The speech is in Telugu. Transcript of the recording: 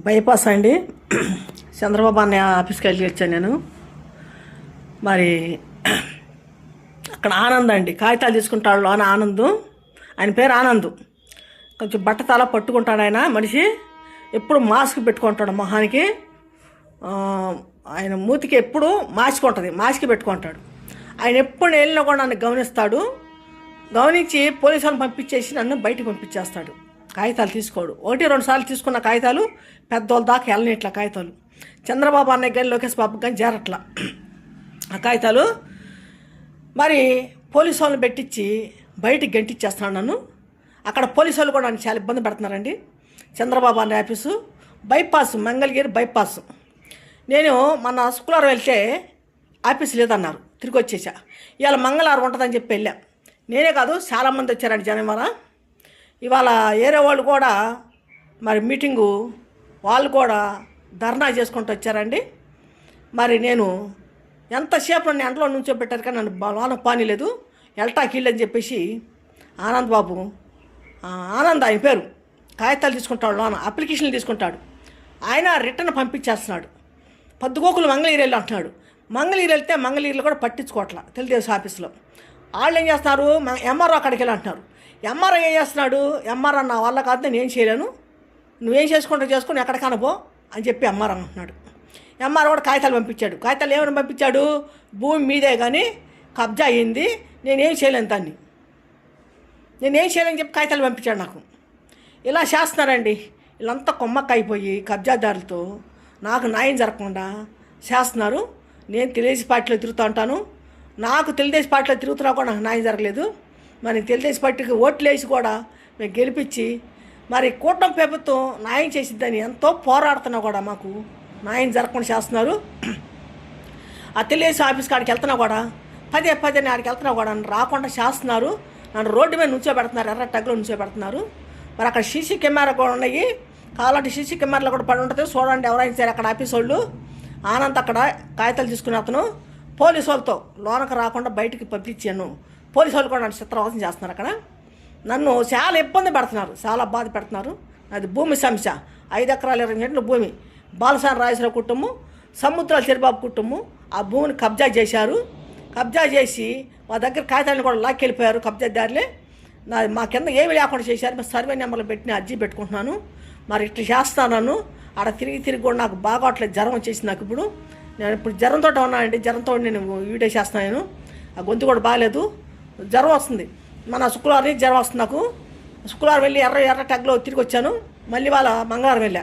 బైపాస్ అండి. చంద్రబాబు అన్నయ్య ఆఫీస్కి వెళ్ళి వచ్చాను నేను. మరి అక్కడ ఆనంద్ అండి, కాగితాలు తీసుకుంటాడు లోన ఆనంద్. ఆయన పేరు ఆనంద్. కొంచెం బట్టతల పట్టుకుంటాడు ఆయన మనిషి. ఎప్పుడు మాస్క్ పెట్టుకుంటాడు మొహానికి. ఆయన మూతికి ఎప్పుడు మాస్క్ ఉంటుంది, మాస్క్ పెట్టుకుంటాడు. ఆయన ఎప్పుడు వెళ్ళినా కూడా నన్ను గమనిస్తాడు. గమనించి పోలీసు వాళ్ళని పంపించేసి నన్ను బయటకు పంపించేస్తాడు. కాగితాలు తీసుకోడు. 1-2 సార్లు తీసుకున్న కాగితాలు పెద్దోళ్ళ దాకా వెళ్ళని ఇట్లా కాగితాలు. చంద్రబాబు అన్నయ్య కానీ లోకేష్ బాబు కానీ చేరట్లా ఆ కాగితాలు. మరి పోలీసు వాళ్ళని పెట్టించి బయటికి గంటిచ్చేస్తున్నాడు నన్ను. అక్కడ పోలీసు వాళ్ళు కూడా నన్ను చాలా ఇబ్బంది పెడుతున్నారండి. చంద్రబాబు అన్నయ్య ఆఫీసు బైపాస్, మంగళగిరి బైపాస్. నేను మన శుక్రవారం వెళ్తే ఆఫీస్ లేదన్నారు, తిరిగి వచ్చేసా. ఇవాళ మంగళవారం ఉంటుందని చెప్పి వెళ్ళా. నేనే కాదు చాలామంది వచ్చారండి జనం. ఇవాళ ఏరే వాళ్ళు కూడా మరి మీటింగు వాళ్ళు కూడా ధర్నా చేసుకుంటూ వచ్చారండి. మరి నేను ఎంతసేపు నన్ను ఎండలో నుంచోబెట్టారు కానీ నన్ను లోన పానీలేదు. ఎల్టాకీళ్ళు అని చెప్పేసి ఆనంద్ బాబు, ఆనంద్ ఆయన పేరు, కాగితాలు తీసుకుంటాడు లోన, అప్లికేషన్లు తీసుకుంటాడు. ఆయన రిటర్న్ పంపించేస్తున్నాడు. పద్దుగోకులు మంగళగిరి వెళ్ళి అంటున్నాడు. మంగళగిరి వెళ్తే మంగళగిరిలో కూడా పట్టించుకోవట్లా తెలుగుదేశం ఆఫీస్లో. వాళ్ళు ఏం చేస్తున్నారు, ఎంఆర్ఓ అక్కడికి వెళ్ళి అంటున్నారు. ఎంఆర్ఓ ఏం చేస్తున్నాడు, ఎంఆర్ఓ నా వల్ల కాదు, నేను ఏం చేయలేను, నువ్వేం చేసుకుంటూ చేసుకుని ఎక్కడికైనా పో అని చెప్పి ఎంఆర్ఓ అంటున్నాడు. ఎంఆర్ఓ కూడా కాగితాలు పంపించాడు. కాగితాలు ఏమైనా పంపించాడు, భూమి మీదే కానీ కబ్జా అయ్యింది, నేనేం చేయలేను దాన్ని, నేనేం చేయలేని చెప్పి కాగితాలు పంపించాడు నాకు. ఇలా చేస్తున్నారండి వీళ్ళంతా కొమ్మక్క అయిపోయి కబ్జాదారులతో నాకు న్యాయం జరగకుండా చేస్తున్నారు. నేను తెలుగుదేశం పార్టీలో తిరుగుతూ ఉంటాను. నాకు తెలుగుదేశం పార్టీలో తిరుగుతున్నా కూడా నాకు న్యాయం జరగలేదు. మరి తెలుగుదేశం పార్టీకి ఓట్లు వేసి కూడా మేము గెలిపించి మరి కూటమి ప్రభుత్వం న్యాయం చేసిద్దని ఎంతో పోరాడుతున్నా కూడా మాకు న్యాయం జరగకుండా చేస్తున్నారు. ఆ తెలుగుదేశం ఆఫీస్ కాడికి వెళ్తున్నా కూడా పదే ఆడికి వెళ్తున్నా కూడా నన్ను రాకుండా చేస్తున్నారు. నన్ను రోడ్డు మీద నుంచోబెడుతున్నారు, ఎర్ర టగ్లో నుంచోబెడుతున్నారు. మరి అక్కడ సీసీ కెమెరా కూడా ఉన్నాయి. కావాలంటే సీసీ కెమెరాలో కూడా పడి ఉంటుంది, చూడండి ఎవరైనా సరే. అక్కడ ఆఫీస్ వాళ్ళు ఆనంద్ అక్కడ కాగితాలు తీసుకుని అతను పోలీసు వాళ్ళతో లోనకు రాకుండా బయటికి పంపించాను. పోలీసు వాళ్ళు కూడా నన్ను చిత్రవాసం చేస్తున్నారు. అక్కడ నన్ను చాలా ఇబ్బంది పెడుతున్నారు, చాలా బాధ పెడుతున్నారు. అది భూమి సమస్య. 5 ఎకరాల 20 సెంట్ల భూమి బాలసాని రాజేశ్వర కుటుంబం, సముద్రాల చిరబాబు కుటుంబం ఆ భూమిని కబ్జా చేశారు. కబ్జా చేసి మా దగ్గర కాగితాలను కూడా లాక్కెళ్ళిపోయారు కబ్జాదారులే. మా కింద ఏమి లేకుండా చేశారు. మేము సర్వే నెంబర్లు పెట్టిన అర్జీ పెట్టుకుంటున్నాను. మరి ఇట్లా చేస్తాను. ఆడ తిరిగి కూడా నాకు బాగోట్లేదు, జ్వరం వచ్చేసింది నాకు. ఇప్పుడు నేను జ్వరంతో ఉన్నానండి. జ్వరంతో నేను వీడియో చేస్తున్నాను. ఆ గొంతు కూడా బాగాలేదు, జ్వరం వస్తుంది. మన శుక్రవారం జ్వరం వస్తుంది నాకు. శుక్రవారం వెళ్ళి ఎర్ర టగ్లో తిరిగి వచ్చాను. మళ్ళీ వాళ్ళ మంగళవారం వెళ్ళా.